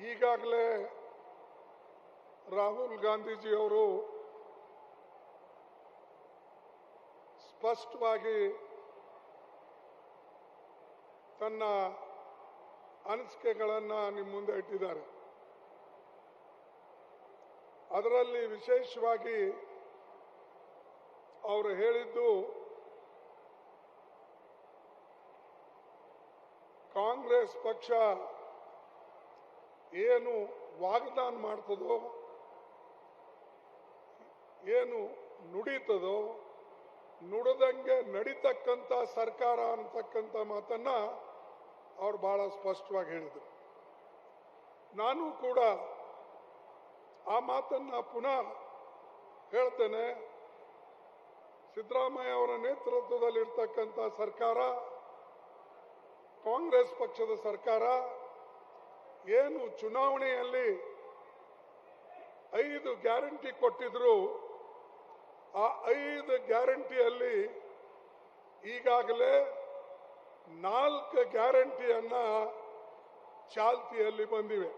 ಈಗಾಗಲೇ ರಾಹುಲ್ ಗಾಂಧೀಜಿಯವರು ಸ್ಪಷ್ಟವಾಗಿ ತನ್ನ ಅನಿಸಿಕೆಗಳನ್ನು ನಿಮ್ಮ ಮುಂದೆ ಇಟ್ಟಿದ್ದಾರೆ. ಅದರಲ್ಲಿ ವಿಶೇಷವಾಗಿ ಅವರು ಹೇಳಿದ್ದು ಕಾಂಗ್ರೆಸ್ ಪಕ್ಷ ಏನು ವಾಗ್ದಾನ ಮಾಡ್ತದೋ, ಏನು ನುಡಿತದೋ ನುಡಿದಂಗೆ ನಡೀತಕ್ಕಂಥ ಸರ್ಕಾರ ಅಂತಕ್ಕಂಥ ಮಾತನ್ನ ಅವ್ರು ಬಹಳ ಸ್ಪಷ್ಟವಾಗಿ ಹೇಳಿದರು. ನಾನು ಕೂಡ ಆ ಮಾತನ್ನ ಪುನಃ ಹೇಳ್ತೇನೆ. ಸಿದ್ದರಾಮಯ್ಯ ಅವರ ನೇತೃತ್ವದಲ್ಲಿರ್ತಕ್ಕಂಥ ಸರ್ಕಾರ, ಕಾಂಗ್ರೆಸ್ ಪಕ್ಷದ ಸರ್ಕಾರ ಏನು ಚುನಾವಣೆಯಲ್ಲಿ 5 ಗ್ಯಾರಂಟಿ ಕೊಟ್ಟಿದ್ರು, ಆ 5 ಗ್ಯಾರಂಟಿಯಲ್ಲಿ ಈಗಾಗಲೇ 4 ಗ್ಯಾರಂಟಿಯನ್ನ ಚಾಲ್ತಿಯಲ್ಲಿ ಬಂದಿವೆ.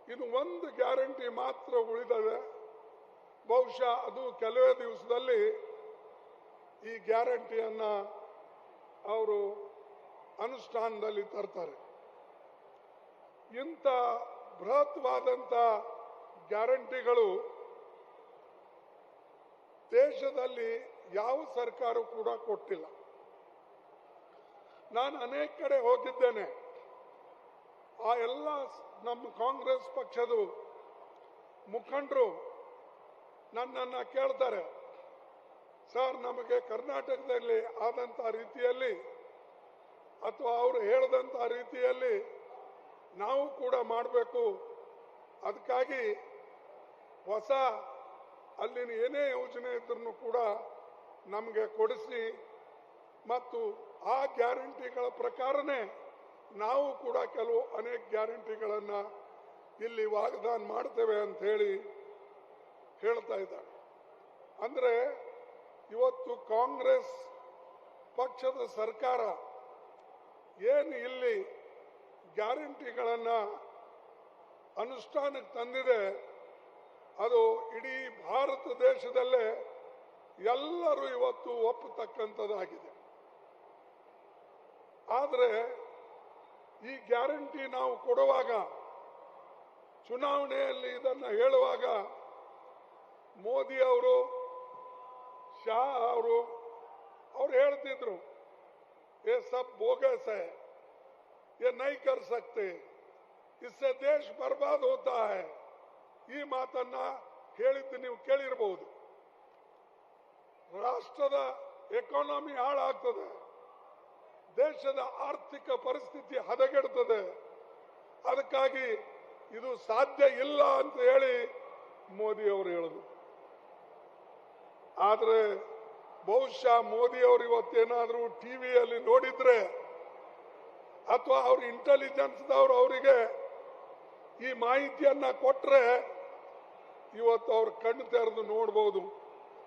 ಇನ್ನು 1 ಗ್ಯಾರಂಟಿ ಮಾತ್ರ ಉಳಿದವೆ. ಬಹುಶಃ ಅದು ಕೆಲವೇ ದಿವಸದಲ್ಲಿ ಈ ಗ್ಯಾರಂಟಿಯನ್ನ ಅವರು ಅನುಷ್ಠಾನದಲ್ಲಿ ತರ್ತಾರೆ. ಇಂಥ ಬೃಹತ್ವಾದಂಥ ಗ್ಯಾರಂಟಿಗಳು ದೇಶದಲ್ಲಿ ಯಾವ ಸರ್ಕಾರ ಕೂಡ ಕೊಟ್ಟಿಲ್ಲ. ನಾನು ಅನೇಕ ಕಡೆ ಹೋಗಿದ್ದೇನೆ. ಆ ಎಲ್ಲ ನಮ್ಮ ಕಾಂಗ್ರೆಸ್ ಪಕ್ಷದ ಮುಖಂಡರು ನನ್ನನ್ನು ಕೇಳ್ತಾರೆ, ಸರ್ ನಮಗೆ ಕರ್ನಾಟಕದಲ್ಲಿ ಆದಂಥ ರೀತಿಯಲ್ಲಿ ಅಥವಾ ಅವರು ಹೇಳಿದಂಥ ರೀತಿಯಲ್ಲಿ ನಾವು ಕೂಡ ಮಾಡಬೇಕು, ಅದಕ್ಕಾಗಿ ಹೊಸ ಅಲ್ಲಿನ ಏನೇ ಯೋಜನೆ ಇದ್ರೂ ಕೂಡ ನಮಗೆ ಕೊಡಿಸಿ ಮತ್ತು ಆ ಗ್ಯಾರಂಟಿಗಳ ಪ್ರಕಾರನೇ ನಾವು ಕೂಡ ಅನೇಕ ಗ್ಯಾರಂಟಿಗಳನ್ನು ಇಲ್ಲಿ ವಾಗ್ದಾನ ಮಾಡ್ತೇವೆ ಅಂತ ಹೇಳಿ ಹೇಳ್ತಾ ಇದ್ದಾರೆ. ಅಂದರೆ ಇವತ್ತು ಕಾಂಗ್ರೆಸ್ ಪಕ್ಷದ ಸರ್ಕಾರ ಏನು ಇಲ್ಲಿ ಗ್ಯಾರಂಟಿಗಳನ್ನು ಅನುಷ್ಠಾನಕ್ಕೆ ತಂದಿದೆ, ಅದು ಇಡೀ ಭಾರತ ದೇಶದಲ್ಲೇ ಎಲ್ಲರೂ ಇವತ್ತು ಒಪ್ಪತಕ್ಕಂಥದ್ದಾಗಿದೆ. ಆದರೆ ಈ ಗ್ಯಾರಂಟಿ ನಾವು ಕೊಡುವಾಗ, ಚುನಾವಣೆಯಲ್ಲಿ ಇದನ್ನು ಹೇಳುವಾಗ ಮೋದಿ ಅವರು, ಶಾ ಅವರು ಹೇಳ್ತಿದ್ರು, ये सब बोगस है, ये नहीं कर सकते, इससे देश बर्बाद होता है. ಈ ಮಾತನ್ನ ಹೇಳಿದ್ದು ನೀವು ಕೇಳಿರಬಹುದು. ರಾಷ್ಟ್ರದ ಎಕಾನಮಿ ಹಾಳಾಗ್ತದೆ, ದೇಶದ ಆರ್ಥಿಕ ಪರಿಸ್ಥಿತಿ ಹದಗೆಡ್ತದೆ, ಅದಕ್ಕಾಗಿ ಇದು ಸಾಧ್ಯ ಇಲ್ಲ ಅಂತ ಹೇಳಿ ಮೋದಿ ಅವರು ಹೇಳಿದ್ರು. ಆದರೆ ಬಹುಶಃ ಮೋದಿ ಅವರು ಇವತ್ತೇನಾದ್ರೂ ಟಿವಿಯಲ್ಲಿ ನೋಡಿದ್ರೆ ಅಥವಾ ಅವ್ರ ಇಂಟೆಲಿಜೆನ್ಸ್ದವ್ರು ಅವರಿಗೆ ಈ ಮಾಹಿತಿಯನ್ನ ಕೊಟ್ರೆ ಇವತ್ತು ಅವ್ರ ಕಣ್ಣು ತೆರೆದು ನೋಡ್ಬೋದು.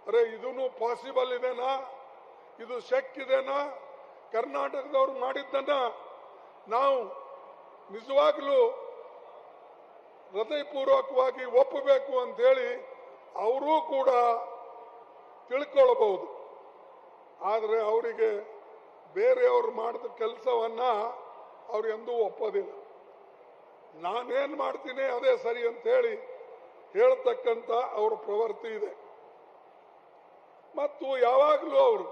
ಅರೆ ಇದೂ ಪಾಸಿಬಲ್ ಇದೆನಾ, ಇದು ಶಕ್ಕಿದೆನಾ, ಕರ್ನಾಟಕದವ್ರು ಮಾಡಿದ್ದನ್ನ ನಾವು ನಿಜವಾಗ್ಲೂ ಹೃದಯಪೂರ್ವಕವಾಗಿ ಒಪ್ಪಬೇಕು ಅಂತ ಹೇಳಿ ಅವರೂ ಕೂಡ ತಿಳ್ಕೊಳ್ಬಹುದು. ಆದರೆ ಅವರಿಗೆ ಬೇರೆಯವರು ಮಾಡಿದ ಕೆಲಸವನ್ನ ಅವ್ರು ಎಂದೂ ಒಪ್ಪೋದಿಲ್ಲ. ನಾನೇನ್ ಮಾಡ್ತೀನಿ ಅದೇ ಸರಿ ಅಂತ ಹೇಳಿ ಹೇಳ್ತಕ್ಕಂಥ ಅವ್ರ ಪ್ರವೃತ್ತಿ ಇದೆ. ಮತ್ತು ಯಾವಾಗಲೂ ಅವರು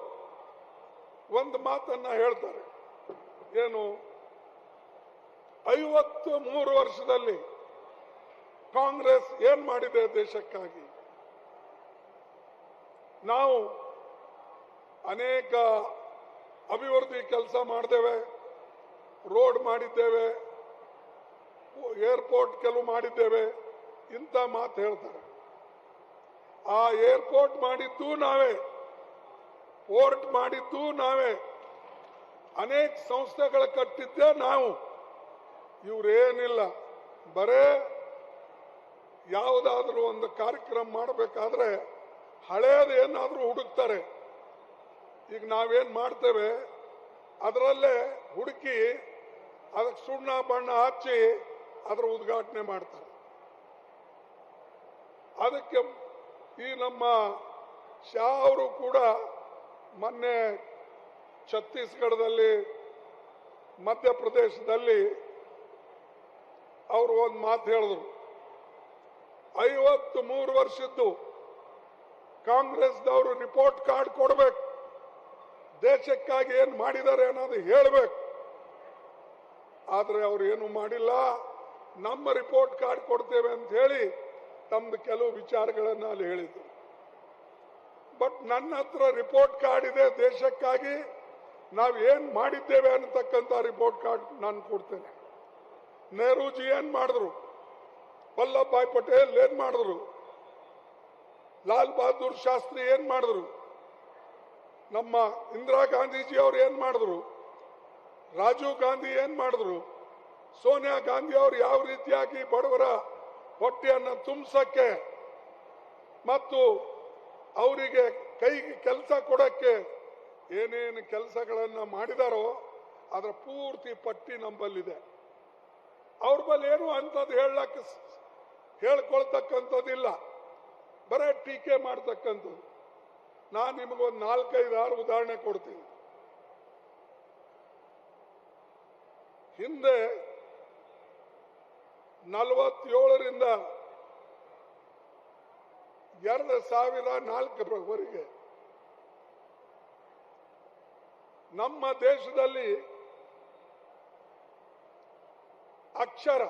ಒಂದು ಮಾತನ್ನ ಹೇಳ್ತಾರೆ, ಏನು 53 ವರ್ಷದಲ್ಲಿ ಕಾಂಗ್ರೆಸ್ ಏನ್ ಮಾಡಿದೆ ದೇಶಕ್ಕಾಗಿ. ನಾವು ಅನೇಕ ಅಭಿವೃದ್ಧಿ ಕೆಲಸ ಮಾಡಿದ್ದೇವೆ, ರೋಡ್ ಮಾಡಿದ್ದೇವೆ, ಏರ್ಪೋರ್ಟ್ ಕೆಲವು ಮಾಡಿದ್ದೇವೆ, ಇಂಥ ಮಾತು ಹೇಳ್ತಾರೆ. ಆ ಏರ್ಪೋರ್ಟ್ ಮಾಡಿದ್ದು ನಾವೇ, ಪೋರ್ಟ್ ಮಾಡಿದ್ದು ನಾವೇ, ಅನೇಕ ಸಂಸ್ಥೆಗಳು ಕಟ್ಟಿದ್ದೇ ನಾವು. ಇವರೇನಿಲ್ಲ, ಬರೇ ಯಾವುದಾದ್ರೂ ಒಂದು ಕಾರ್ಯಕ್ರಮ ಮಾಡಬೇಕಾದ್ರೆ ಹಳೇದು ಏನಾದ್ರೂ ಹುಡುಕ್ತಾರೆ. ಈಗ ನಾವೇನ್ ಮಾಡ್ತೇವೆ ಅದರಲ್ಲೇ ಹುಡುಕಿ ಅದಕ್ಕೆ ಸುಣ್ಣ ಬಣ್ಣ ಹಚ್ಚಿ ಅದರ ಉದ್ಘಾಟನೆ ಮಾಡ್ತಾರೆ. ಅದಕ್ಕೆ ಈ ನಮ್ಮ ಶಾ ಅವರು ಕೂಡ ಮೊನ್ನೆ ಛತ್ತೀಸ್ಗಢದಲ್ಲಿ ಮಧ್ಯಪ್ರದೇಶದಲ್ಲಿ ಅವರು ಒಂದು ಮಾತು ಹೇಳಿದ್ರು, 53 ವರ್ಷದ್ದು ಕಾಂಗ್ರೆಸ್ದವರು ರಿಪೋರ್ಟ್ ಕಾರ್ಡ್ ಕೊಡಬೇಕು, ದೇಶಕ್ಕಾಗಿ ಏನು ಮಾಡಿದ್ದಾರೆ ಅನ್ನೋದು ಹೇಳಬೇಕು. ಆದರೆ ಅವರು ಏನು ಮಾಡಿಲ್ಲ. ನಮ್ಮ ರಿಪೋರ್ಟ್ ಕಾರ್ಡ್ ಕೊಡ್ತೇವೆ ಅಂತ ಹೇಳಿ ತಮ್ಮದು ಕೆಲವು ವಿಚಾರಗಳನ್ನು ಅಲ್ಲಿ ಹೇಳಿದ್ರು. ಬಟ್ ನನ್ನ ಹತ್ರ ರಿಪೋರ್ಟ್ ಕಾರ್ಡ್ ಇದೆ, ದೇಶಕ್ಕಾಗಿ ನಾವು ಏನು ಮಾಡಿದ್ದೇವೆ ಅನ್ನತಕ್ಕಂಥ ರಿಪೋರ್ಟ್ ಕಾರ್ಡ್ ನಾನು ಕೊಡ್ತೇನೆ. ನೆಹರೂಜಿ ಏನ್ ಮಾಡಿದ್ರು, ವಲ್ಲಭ ಭಾಯ್ ಪಟೇಲ್ ಏನ್ ಮಾಡಿದ್ರು, ಲಾಲ್ ಬಹದ್ದೂರ್ ಶಾಸ್ತ್ರಿ ಏನ್ ಮಾಡಿದ್ರು, ನಮ್ಮ ಇಂದಿರಾ ಗಾಂಧೀಜಿ ಅವರು ಏನ್ ಮಾಡಿದ್ರು, ರಾಜೀವ್ ಗಾಂಧಿ ಏನ್ ಮಾಡಿದ್ರು, ಸೋನಿಯಾ ಗಾಂಧಿ ಅವರು ಯಾವ ರೀತಿಯಾಗಿ ಬಡವರ ಹೊಟ್ಟೆಯನ್ನು ತುಂಬಿಸಕ್ಕೆ ಮತ್ತು ಅವರಿಗೆ ಕೈಗೆ ಕೆಲಸ ಕೊಡಕ್ಕೆ ಏನೇನು ಕೆಲಸಗಳನ್ನು ಮಾಡಿದಾರೋ ಅದರ ಪೂರ್ತಿ ಪಟ್ಟಿ ನಮ್ಮಲ್ಲಿದೆ. ಅವ್ರ ಬಳಿ ಏನು ಅಂಥದ್ದು ಹೇಳ್ಕೊಳ್ತಕ್ಕಂಥದ್ದಿಲ್ಲ, ಬರೇ ಟೀಕೆ ಮಾಡ್ತಕ್ಕಂಥದ್ದು. ನಾನು ನಿಮಗೊಂದು 4-5-6 ಉದಾಹರಣೆ ಕೊಡ್ತೀನಿ. ಹಿಂದೆ 47ರಿಂದ 2004ವರೆಗೆ ನಮ್ಮ ದೇಶದಲ್ಲಿ ಅಕ್ಷರ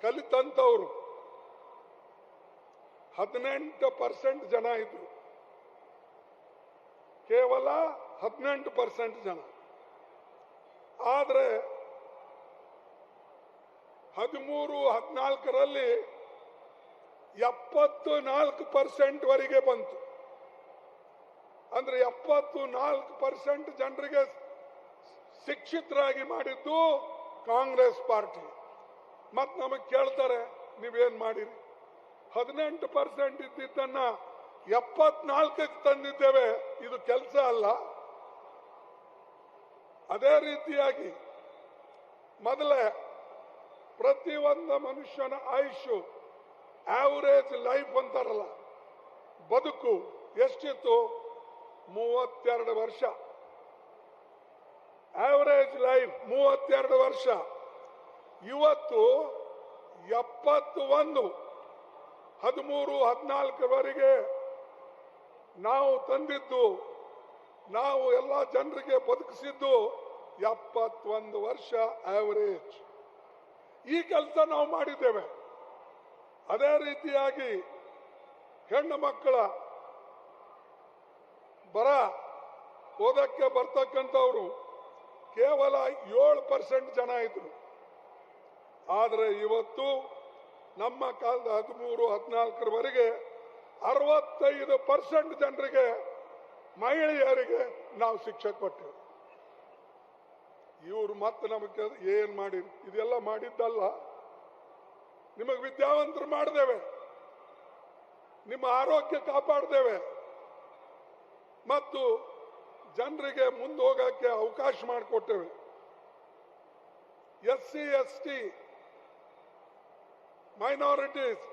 ಕಲಿತಂತವರು 18% ಜನ ಇದ್ರು, ಕೇವಲ 18% ಜನ. ಆದರೆ 13-14ರಲ್ಲಿ 74% ವರೆಗೆ ಬಂತು. ಅಂದ್ರೆ 74% ಜನರಿಗೆ ಶಿಕ್ಷಿತರಾಗಿ ಮಾಡಿದ್ದು ಕಾಂಗ್ರೆಸ್ ಪಾರ್ಟಿ. ಮತ್ ನಮಗೆ ಕೇಳ್ತಾರೆ, ನೀವೇನ್ ಮಾಡಿರಿ? 18% ಇದ್ದಿದ್ದನ್ನ 74ಕ್ಕೆ ತಂದಿದ್ದೇವೆ, ಇದು ಕೆಲಸ ಅಲ್ಲ. ಅದೇ ರೀತಿಯಾಗಿ ಮೊದಲೇ ಪ್ರತಿಯೊಂದು ಮನುಷ್ಯನ ಆಯುಷು, ಆವರೇಜ್ ಲೈಫ್ ಅಂತಾರಲ್ಲ, ಬದುಕು ಎಷ್ಟಿತ್ತು? 32 ವರ್ಷ. ಆವರೇಜ್ ಲೈಫ್ 32 ವರ್ಷ. ಇವತ್ತು 71, 13-14ವರೆಗೆ ನಾವು ತಂದಿದ್ದು, ನಾವು ಎಲ್ಲ ಜನರಿಗೆ ಬದುಕಿಸಿದ್ದು 71 ವರ್ಷ ಆವರೇಜ್. ಈ ಕೆಲಸ ನಾವು ಮಾಡಿದ್ದೇವೆ. ಅದೇ ರೀತಿಯಾಗಿ ಹೆಣ್ಣು ಮಕ್ಕಳ ಓದಕ್ಕೆ ಬರ್ತಕ್ಕಂಥವ್ರು ಕೇವಲ 7% ಜನ ಇದ್ರು. ಆದರೆ ಇವತ್ತು ನಮ್ಮ ಕಾಲದ 13-14ವರೆಗೆ 65% ಜನರಿಗೆ, ಮಹಿಳೆಯರಿಗೆ ನಾವು ಶಿಕ್ಷೆ ಕೊಟ್ಟೆವು. ಇವರು ಮತ್ತೆ ನಮಗೆ ಏನ್ ಮಾಡಿ, ಇದೆಲ್ಲ ಮಾಡಿದ್ದಲ್ಲ, ನಿಮಗೆ ವಿದ್ಯಾವಂತರು ಮಾಡಿದ್ದೇವೆ, ನಿಮ್ಮ ಆರೋಗ್ಯ ಕಾಪಾಡ್ದೇವೆ ಮತ್ತು ಜನರಿಗೆ ಮುಂದೆ ಹೋಗಕ್ಕೆ ಅವಕಾಶ ಮಾಡಿಕೊಟ್ಟೇವೆ. SC ST ಮೈನಾರಿಟೀಸ್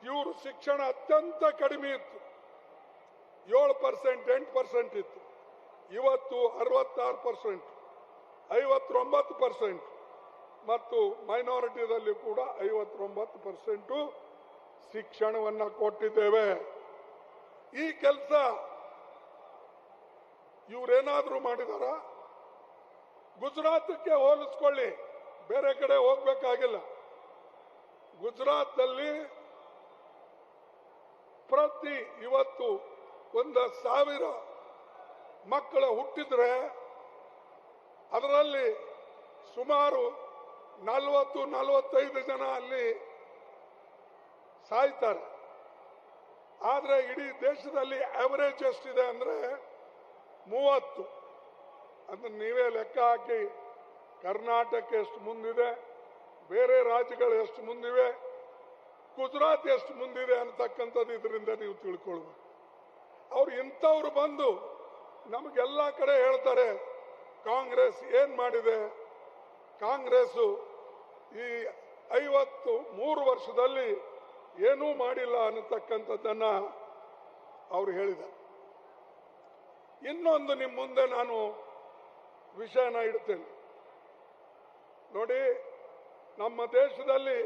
ಇವರು ಶಿಕ್ಷಣ ಅತ್ಯಂತ ಕಡಿಮೆ ಇತ್ತು, 7%, 8% ಇತ್ತು. ಇವತ್ತು 66%, 59%, ಮತ್ತು ಮೈನಾರಿಟಿದಲ್ಲಿ ಕೂಡ 59% ಶಿಕ್ಷಣವನ್ನ ಕೊಟ್ಟಿದ್ದೇವೆ. ಈ ಕೆಲಸ ಇವರೇನಾದ್ರೂ ಮಾಡಿದಾರ? ಗುಜರಾತ್ಗೆ ಹೋಲಿಸ್ಕೊಳ್ಳಿ, ಬೇರೆ ಕಡೆ ಹೋಗ್ಬೇಕಾಗಿಲ್ಲ. ಗುಜರಾತ್ನಲ್ಲಿ ಇವತ್ತು 1,000 ಮಕ್ಕಳ ಹುಟ್ಟಿದ್ರೆ ಅದರಲ್ಲಿ ಸುಮಾರು 40-45 ಜನ ಅಲ್ಲಿ ಸಾಯ್ತಾರೆ. ಆದ್ರೆ ಇಡೀ ದೇಶದಲ್ಲಿ ಆವರೇಜ್ ಎಷ್ಟಿದೆ ಅಂದ್ರೆ 30. ಅಂದ್ರೆ ನೀವೇ ಲೆಕ್ಕ ಹಾಕಿ, ಕರ್ನಾಟಕ ಎಷ್ಟು ಮುಂದಿದೆ, ಬೇರೆ ರಾಜ್ಯಗಳು ಎಷ್ಟು ಮುಂದಿವೆ, ಗುಜರಾತ್ ಎಷ್ಟು ಮುಂದಿದೆ ಅಂತಕ್ಕಂಥದ್ದು ಇದರಿಂದ ನೀವು ತಿಳ್ಕೊಳ್ಬೇಕು. ಅವ್ರು ಇಂಥವ್ರು ಬಂದು ನಮಗೆಲ್ಲ ಕಡೆ ಹೇಳ್ತಾರೆ ಕಾಂಗ್ರೆಸ್ ಏನ್ ಮಾಡಿದೆ, ಕಾಂಗ್ರೆಸ್ ಈ 53 ವರ್ಷದಲ್ಲಿ ಏನೂ ಮಾಡಿಲ್ಲ ಅನ್ನತಕ್ಕಂಥದ್ದನ್ನ ಅವರು ಹೇಳಿದ್ದಾರೆ. ಇನ್ನೊಂದು ನಿಮ್ಮ ಮುಂದೆ ನಾನು ವಿಷಯನ ಇಡ್ತೇನೆ ನೋಡಿ. ನಮ್ಮ ದೇಶದಲ್ಲಿ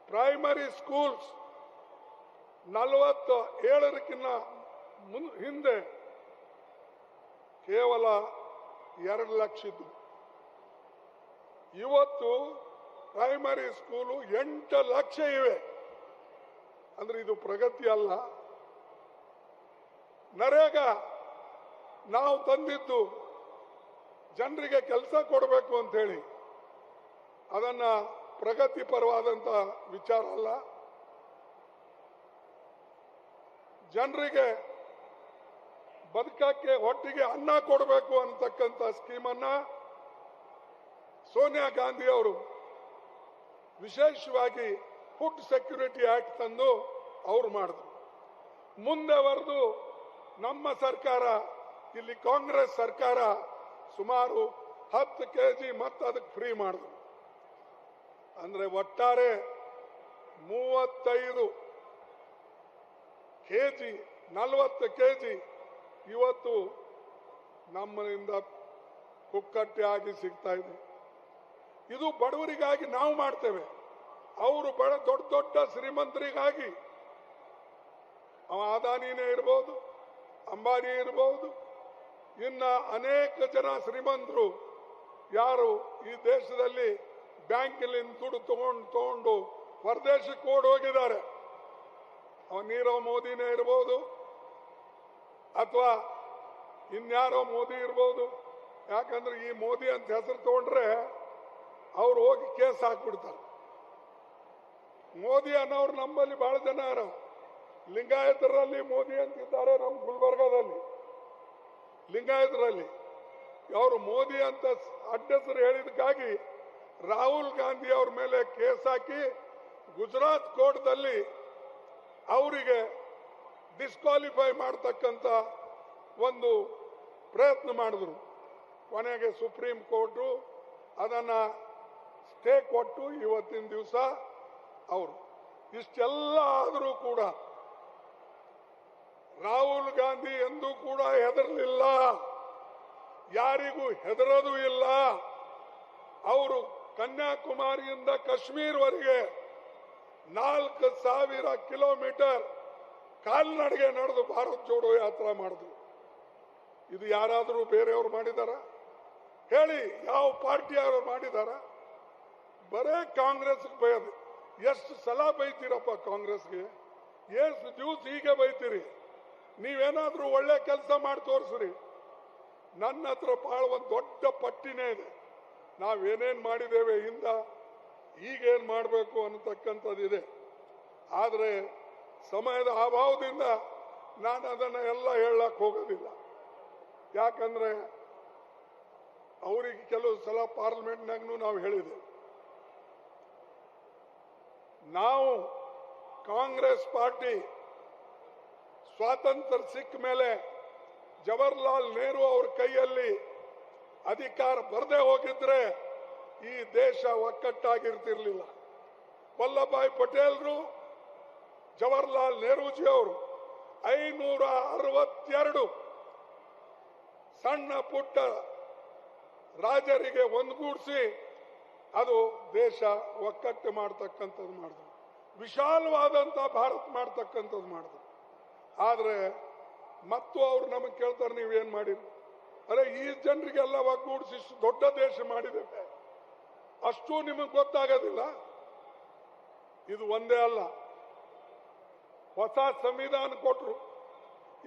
ಪ್ರೈಮರಿ ಸ್ಕೂಲ್ಸ್ 47ಕ್ಕಿಂತ ಹಿಂದೆ ಕೇವಲ 2 ಲಕ್ಷ ಇದ್ದು. ಇವತ್ತು ಪ್ರೈಮರಿ ಸ್ಕೂಲು 8 ಲಕ್ಷ ಇವೆ. ಅಂದ್ರೆ ಇದು ಪ್ರಗತಿ ಅಲ್ಲ. ನರೇಗಾ ನಾವು ತಂದಿದ್ದು ಜನರಿಗೆ ಕೆಲಸ ಕೊಡಬೇಕು ಅಂತ ಹೇಳಿ, ಅದನ್ನ ಪ್ರಗತಿಪರವಾದಂತ ವಿಚಾರ ಅಲ್ಲ. ಜನರಿಗೆ ಬದುಕಕ್ಕೆ ಹೊಟ್ಟಿಗೆ ಅನ್ನ ಕೊಡಬೇಕು ಅಂತಕ್ಕಂಥ ಸ್ಕೀಮನ್ನ ಸೋನಿಯಾ ಗಾಂಧಿ ಅವರು ವಿಶೇಷವಾಗಿ ಫುಡ್ ಸೆಕ್ಯೂರಿಟಿ ಆಕ್ಟ್ ತಂದು ಅವರು ಮಾಡಿದ್ರು. ಮುಂದೆ ಬರೆದು ನಮ್ಮ ಸರ್ಕಾರ, ಇಲ್ಲಿ ಕಾಂಗ್ರೆಸ್ ಸರ್ಕಾರ ಸುಮಾರು 10 kg ಮತ್ತೆ ಅದಕ್ಕೆ ಫ್ರೀ ಮಾಡಿದ್ರು. ಅಂದ್ರೆ ಒಟ್ಟಾರೆ 35 kg 40 kg ಇವತ್ತು ನಮ್ಮಿಂದ ಕುಕ್ಕಟ್ಟೆ ಆಗಿ ಸಿಗ್ತಾ ಇದೆ. ಇದು ಬಡವರಿಗಾಗಿ ನಾವು ಮಾಡ್ತೇವೆ. ಅವರು ದೊಡ್ಡ ದೊಡ್ಡ ಶ್ರೀಮಂತರಿಗಾಗಿ, ಅದಾನಿನೇ ಇರ್ಬೋದು, ಅಂಬಾನಿ ಇರ್ಬೋದು, ಇನ್ನ ಅನೇಕ ಜನ ಶ್ರೀಮಂತರು ಯಾರು ಈ ದೇಶದಲ್ಲಿ ಬ್ಯಾಂಕಿನಿಂದ ದುಡ್ಡು ತಗೊಂಡು ಹೊರದೇಶಕ್ಕೆ ಓಡಿ ಹೋಗಿದ್ದಾರೆ. ನೀರವ್ ಮೋದಿನೇ ಇರ್ಬೋದು ಅಥವಾ ಇನ್ಯಾರೋ ಮೋದಿ ಇರ್ಬೋದು. ಯಾಕಂದ್ರೆ ಈ ಮೋದಿ ಅಂತ ಹೆಸರು ತಗೊಂಡ್ರೆ ಅವ್ರು ಹೋಗಿ ಕೇಸ್ ಹಾಕ್ಬಿಡ್ತಾರೆ. ಮೋದಿ ಅನ್ನೋರು ನಮ್ಮಲ್ಲಿ ಬಹಳ ಜನ ಯಾರು ಲಿಂಗಾಯತರಲ್ಲಿ ಮೋದಿ ಅಂತಿದ್ದಾರೆ. ನಮ್ಮ ಗುಲ್ಬರ್ಗಾದಲ್ಲಿ ಲಿಂಗಾಯತರಲ್ಲಿ ಅವರು ಮೋದಿ ಅಂತ ಅಡ್ಡಸರು ಹೇಳಿದಕ್ಕಾಗಿ ರಾಹುಲ್ ಗಾಂಧಿ ಅವ್ರ ಮೇಲೆ ಕೇಸ್ ಹಾಕಿ ಗುಜರಾತ್ ಕೋರ್ಟ್ದಲ್ಲಿ ಅವರಿಗೆ ಡಿಸ್ಕ್ವಾಲಿಫೈ ಮಾಡತಕ್ಕಂತ ಒಂದು ಪ್ರಯತ್ನ ಮಾಡಿದ್ರು. ಕೊನೆಗೆ ಸುಪ್ರೀಂ ಕೋರ್ಟು ಅದನ್ನ ಸ್ಟೇ ಕೊಟ್ಟು ಇವತ್ತಿನ ದಿವಸ ಅವರು ಇಷ್ಟೆಲ್ಲ ಆದರೂ ಕೂಡ ರಾಹುಲ್ ಗಾಂಧಿ ಎಂದೂ ಕೂಡ ಹೆದರಲಿಲ್ಲ, ಯಾರಿಗೂ ಹೆದರೋದು ಇಲ್ಲ. ಅವರು ಕನ್ಯಾಕುಮಾರಿಯಿಂದ ಕಾಶ್ಮೀರವರೆಗೆ 4000 ಕಿಲೋಮೀಟರ್ ಕಾಲ್ನಡಿಗೆ ನಡೆದು ಭಾರತ್ ಜೋಡೋ ಯಾತ್ರಾ ಮಾಡಿದ್ರು. ಇದು ಯಾರಾದರೂ ಬೇರೆಯವರು ಮಾಡಿದಾರ ಹೇಳಿ? ಯಾವ ಪಾರ್ಟಿಯವರು ಮಾಡಿದಾರ? ಬರೇ ಕಾಂಗ್ರೆಸ್ ಬೈಯೋದು. ಎಷ್ಟು ಸಲ ಬೈತೀರಪ್ಪ ಕಾಂಗ್ರೆಸ್ಗೆ? ಎಷ್ಟು ದಿವಸ ಹೀಗೆ ಬೈತೀರಿ? ನೀವೇನಾದ್ರೂ ಒಳ್ಳೆ ಕೆಲಸ ಮಾಡಿ ತೋರಿಸ್ರಿ. ನನ್ನ ಹತ್ರ ಬಹಳ ಒಂದು ದೊಡ್ಡ ಪಟ್ಟಿನೇ ಇದೆ. ನಾವೇನೇನ್ ಮಾಡಿದ್ದೇವೆ ಹಿಂದ, ಈಗೇನ್ ಮಾಡಬೇಕು ಅನ್ನತಕ್ಕಂಥದ್ದಿದೆ. ಆದರೆ ಸಮಯದ ಅಭಾವದಿಂದ ನಾನು ಅದನ್ನ ಎಲ್ಲ ಹೇಳಕ್ ಹೋಗೋದಿಲ್ಲ. ಯಾಕಂದ್ರೆ ಅವರಿಗೆ ಕೆಲವು ಸಲ ಪಾರ್ಲಿಮೆಂಟ್ನಾಗೂ ನಾವು ಹೇಳಿದೆ, ನಾವು ಕಾಂಗ್ರೆಸ್ ಪಾರ್ಟಿ ಸ್ವಾತಂತ್ರ್ಯ ಸಿಕ್ಕ ಮೇಲೆ ಜವಾಹರ್ಲಾಲ್ ನೆಹರು ಅವ್ರ ಕೈಯಲ್ಲಿ ಅಧಿಕಾರ ಬರದೇ ಹೋಗಿದ್ರೆ ಈ ದೇಶ ಒಕ್ಕಟ್ಟಾಗಿರ್ತಿರ್ಲಿಲ್ಲ. ವಲ್ಲಭಾಯ್ ಪಟೇಲ್ರು, ಜವಾಹರ್ಲಾಲ್ ನೆಹರೂಜಿ ಅವರು 562 ಸಣ್ಣ ಪುಟ್ಟ ರಾಜರಿಗೆ ಒಂದುಗೂಡಿಸಿ ಅದು ದೇಶ ಒಕ್ಕಟ್ಟು ಮಾಡ್ತಕ್ಕಂಥದ್ದು ಮಾಡಿದ್ರು. ವಿಶಾಲವಾದಂತ ಭಾರತ ಮಾಡ್ತಕ್ಕಂಥದ್ದು ಮಾಡಿದ್ರು. ಆದ್ರೆ ಮತ್ತು ಅವ್ರು ನಮಗೆ ಕೇಳ್ತಾರೆ, ನೀವೇನ್ ಮಾಡಿರಿ? ಅರೆ, ಈ ಜನರಿಗೆಲ್ಲ ಒಗ್ಗೂಡಿಸಿ ದೊಡ್ಡ ದೇಶ ಮಾಡಿದ್ದೇವೆ, ಅಷ್ಟು ನಿಮಗೆ ಗೊತ್ತಾಗೋದಿಲ್ಲ. ಇದು ಒಂದೇ ಅಲ್ಲ, ಹೊಸ ಸಂವಿಧಾನ ಕೊಟ್ಟರು.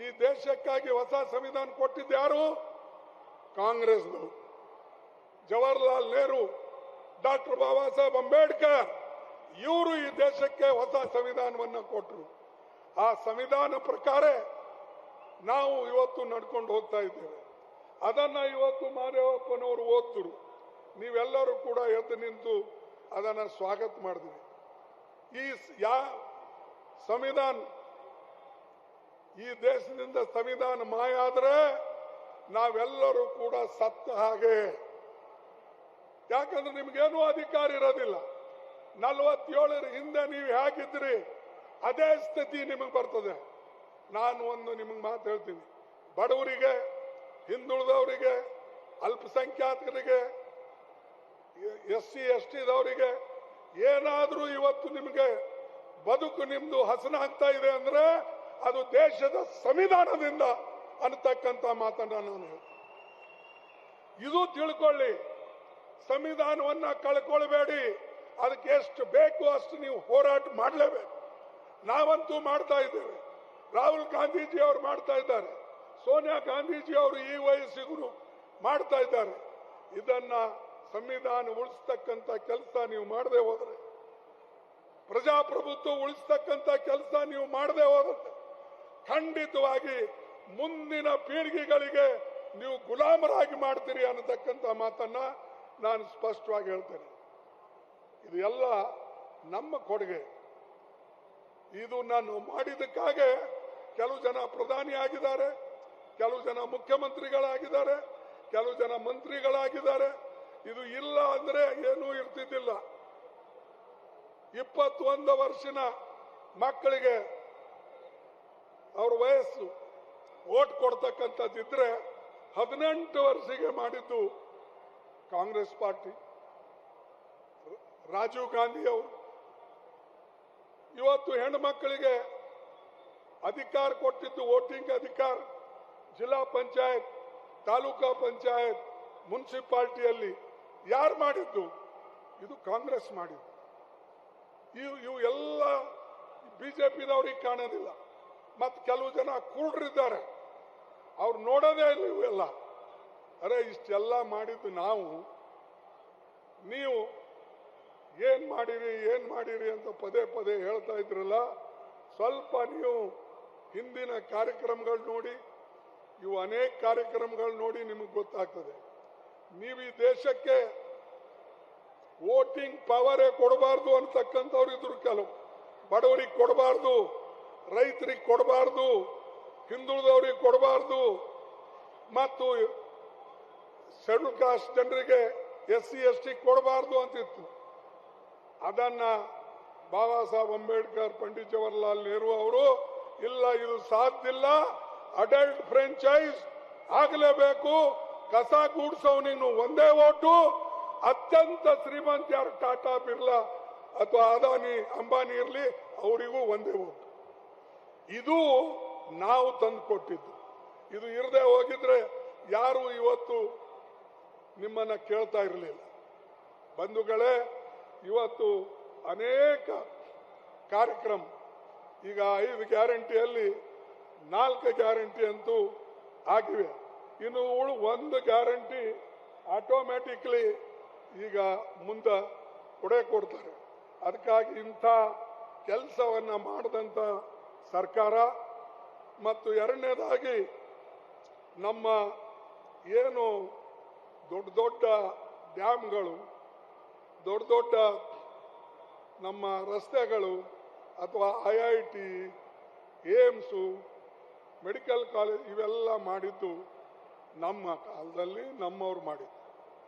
ಈ ದೇಶಕ್ಕಾಗಿ ಹೊಸ ಸಂವಿಧಾನ ಕೊಟ್ಟಿದ್ದು ಯಾರು? ಕಾಂಗ್ರೆಸ್ನವರು. ಜವಾಹರ್ಲಾಲ್ ನೆಹರು, ಡಾಕ್ಟರ್ ಬಾಬಾ ಸಾಹೇಬ್ ಅಂಬೇಡ್ಕರ್ ಇವರು ಈ ದೇಶಕ್ಕೆ ಹೊಸ ಸಂವಿಧಾನವನ್ನು ಕೊಟ್ಟರು. ಆ ಸಂವಿಧಾನ ಪ್ರಕಾರ ನಾವು ಇವತ್ತು ನಡ್ಕೊಂಡು ಹೋಗ್ತಾ ಇದ್ದೇವೆ. ಅದನ್ನ ಇವತ್ತು ಮಾದೇವಪ್ಪನವರು ಓದಿದ್ರು. ನೀವೆಲ್ಲರೂ ಕೂಡ ಎದ್ದು ನಿಂತು ಅದನ್ನ ಸ್ವಾಗತ ಮಾಡಿದ್ರಿ. ಈ ಸಂವಿಧಾನ, ಈ ದೇಶದಿಂದ ಸಂವಿಧಾನ ಮಾಯ ಆದ್ರೆ ನಾವೆಲ್ಲರೂ ಕೂಡ ಸತ್ತ ಹಾಗೆ. ಯಾಕಂದ್ರೆ ನಿಮ್ಗೇನೂ ಅಧಿಕಾರ ಇರೋದಿಲ್ಲ. 47 ಹಿಂದೆ ನೀವು ಹೇಗಿದ್ರಿ ಅದೇ ಸ್ಥಿತಿ ನಿಮಗೆ ಬರ್ತದೆ. ನಾನು ಒಂದು ನಿಮಗೆ ಮಾತು ಹೇಳ್ತೀನಿ, ಬಡವರಿಗೆ, ಹಿಂದುಳಿದವರಿಗೆ, ಅಲ್ಪಸಂಖ್ಯಾತರಿಗೆ, SC STದವರಿಗೆ ಏನಾದ್ರೂ ಇವತ್ತು ನಿಮಗೆ ಬದುಕು ನಿಮ್ದು ಹಸನಾಗ್ತಾ ಇದೆ ಅಂದ್ರೆ ಅದು ದೇಶದ ಸಂವಿಧಾನದಿಂದ ಅನ್ನತಕ್ಕಂಥ ಮಾತನ್ನ ನಾನು ಹೇಳ್ತೀನಿ. ಇದು ತಿಳ್ಕೊಳ್ಳಿ. ಸಂವಿಧಾನವನ್ನ ಕಳ್ಕೊಳ್ಬೇಡಿ. ಅದಕ್ಕೆ ಎಷ್ಟು ಬೇಕು ಅಷ್ಟು ನೀವು ಹೋರಾಟ ಮಾಡಲೇಬೇಕು. ನಾವಂತೂ ಮಾಡ್ತಾ ಇದ್ದೇವೆ. ರಾಹುಲ್ ಗಾಂಧೀಜಿ ಅವರು ಮಾಡ್ತಾ ಇದ್ದಾರೆ, ಸೋನಿಯಾ ಗಾಂಧೀಜಿ ಅವರು ಈ ವಯಸ್ಸಿಗೂ ಮಾಡ್ತಾ ಇದ್ದಾರೆ. ಇದನ್ನ ಸಂವಿಧಾನ ಉಳಿಸ್ತಕ್ಕಂಥ ಕೆಲಸ ನೀವು ಮಾಡದೆ ಹೋದ್ರೆ, ಪ್ರಜಾಪ್ರಭುತ್ವ ಉಳಿಸ್ತಕ್ಕಂಥ ಕೆಲಸ ನೀವು ಮಾಡದೆ ಹೋದ್ರೆ ಖಂಡಿತವಾಗಿ ಮುಂದಿನ ಪೀಳಿಗೆಗಳಿಗೆ ನೀವು ಗುಲಾಮರಾಗಿ ಮಾಡ್ತೀರಿ ಅನ್ನತಕ್ಕಂಥ ಮಾತನ್ನ ನಾನು ಸ್ಪಷ್ಟವಾಗಿ ಹೇಳ್ತೇನೆ. ಇದು ಎಲ್ಲ ನಮ್ಮ ಕೊಡುಗೆ. ಇದು ನಾನು ಮಾಡಿದ್ದಕ್ಕಾಗೆ ಕೆಲವು ಜನ ಪ್ರಧಾನಿ ಆಗಿದ್ದಾರೆ, ಕೆಲವು ಜನ ಮುಖ್ಯಮಂತ್ರಿಗಳಾಗಿದ್ದಾರೆ, ಕೆಲವು ಜನ ಮಂತ್ರಿಗಳಾಗಿದ್ದಾರೆ. ಇದು ಇಲ್ಲ ಅಂದ್ರೆ ಏನೂ ಇರ್ತಿದ್ದಿಲ್ಲ. 21 ವರ್ಷದ ಮಕ್ಕಳಿಗೆ ಅವ್ರ ವಯಸ್ಸು ವೋಟ್ ಕೊಡ್ತಕ್ಕಂಥದ್ದಿದ್ರೆ 18 ವರ್ಷಕ್ಕೆ ಮಾಡಿದ್ದು ಕಾಂಗ್ರೆಸ್ ಪಾರ್ಟಿ, ರಾಜೀವ್ ಗಾಂಧಿ ಅವರು. ಇವತ್ತು ಹೆಣ್ಣು ಮಕ್ಕಳಿಗೆ ಅಧಿಕಾರ ಕೊಟ್ಟಿದ್ದು, ವೋಟಿಂಗ್ ಅಧಿಕಾರ ಜಿಲ್ಲಾ ಪಂಚಾಯತ್, ತಾಲೂಕಾ ಪಂಚಾಯತ್, ಮುನ್ಸಿಪಾಲಿಟಿಯಲ್ಲಿ ಯಾರು ಮಾಡಿದ್ದು? ಇದು ಕಾಂಗ್ರೆಸ್ ಮಾಡಿದ್ದು. ಇವು ಎಲ್ಲ ಬಿಜೆಪಿದವ್ರಿಗೆ ಕಾಣೋದಿಲ್ಲ. ಮತ್ತು ಕೆಲವು ಜನ ಕುರುಡರಿದ್ದಾರೆ, ಅವ್ರು ನೋಡೋದೇ ಇಲ್ಲ ಇವೆಲ್ಲ. ಅರೆ ಇಷ್ಟೆಲ್ಲ ಮಾಡಿದ್ದು ನಾವು, ನೀವು ಏನ್ ಮಾಡಿರಿ ಅಂತ ಪದೇ ಪದೇ ಹೇಳ್ತಾ ಇದ್ರಲ್ಲ. ಸ್ವಲ್ಪ ನೀವು ಹಿಂದಿನ ಕಾರ್ಯಕ್ರಮಗಳು ನೋಡಿ, ಇವು ಅನೇಕ ಕಾರ್ಯಕ್ರಮಗಳು ನೋಡಿ ನಿಮಗೆ ಗೊತ್ತಾಗ್ತದೆ. ನೀವು ಈ ದೇಶಕ್ಕೆ ವೋಟಿಂಗ್ ಪವರೇ ಕೊಡಬಾರ್ದು ಅಂತಕ್ಕಂಥವ್ರು ಇದ್ರು. ಕೆಲವು ಬಡವರಿಗೆ ಕೊಡಬಾರ್ದು, ರೈತರಿಗೆ ಕೊಡಬಾರ್ದು, ಹಿಂದುಳಿದವರಿಗೆ ಕೊಡಬಾರ್ದು, ಮತ್ತು ಶೆಡ್ಯೂಲ್ ಕಾಸ್ಟ್ ಜನರಿಗೆ SC ST ಕೊಡಬಾರ್ದು ಅಂತಿತ್ತು. ಅದನ್ನ ಬಾಬಾ ಸಾಹೇಬ್ ಅಂಬೇಡ್ಕರ್, ಪಂಡಿತ್ ಜವಾಹರ್ಲಾಲ್ ನೆಹರು ಅವರು ಇಲ್ಲ, ಇದು ಸಾಧ್ಯ ಇಲ್ಲ, ಅಡಲ್ಟ್ ಫ್ರಾಂಚೈಸ್ ಆಗಲೇಬೇಕು, ಕಸ ಗೂಡ್ಸೋನಿಗೆ ಒಂದೇ ಓಟು, ಅತ್ಯಂತ ಶ್ರೀಮಂತ ಯಾರು ಟಾಟಾ ಬಿರ್ಲಾ ಅಥವಾ ಅದಾನಿ ಅಂಬಾನಿ ಇರಲಿ ಅವರಿಗೂ ಒಂದೇ ಓಟು. ಇದು ನಾವು ತಂದು ಕೊಟ್ಟಿದ್ದು. ಇದು ಇರದೆ ಹೋಗಿದ್ರೆ ಯಾರು ಇವತ್ತು ನಿಮ್ಮನ್ನ ಕೇಳ್ತಾ ಇರಲಿಲ್ಲ. ಬಂಧುಗಳೇ, ಇವತ್ತು ಅನೇಕ ಕಾರ್ಯಕ್ರಮ, ಈಗ 5 ಗ್ಯಾರಂಟಿಯಲ್ಲಿ 4 ಗ್ಯಾರಂಟಿ ಅಂತೂ ಆಗಿವೆ. ಇನ್ನು 1 ಗ್ಯಾರಂಟಿ ಆಟೋಮ್ಯಾಟಿಕ್ಲಿ ಈಗ ಮುಂದೆ ಕೊಡ್ತಾರೆ. ಅದಕ್ಕಾಗಿ ಇಂಥ ಕೆಲಸವನ್ನ ಮಾಡಿದಂಥ ಸರ್ಕಾರ, ಮತ್ತು ಎರಡನೇದಾಗಿ ನಮ್ಮ ಏನು ದೊಡ್ಡ ದೊಡ್ಡ ಡ್ಯಾಮ್ಗಳು, ದೊಡ್ಡ ನಮ್ಮ ರಸ್ತೆಗಳು, ಅಥವಾ IIT, ಏಮ್ಸು, ಮೆಡಿಕಲ್ ಕಾಲೇಜ್ ಇವೆಲ್ಲ ಮಾಡಿದ್ದು ನಮ್ಮ ಕಾಲದಲ್ಲಿ ನಮ್ಮವ್ರು ಮಾಡಿದ್ದು.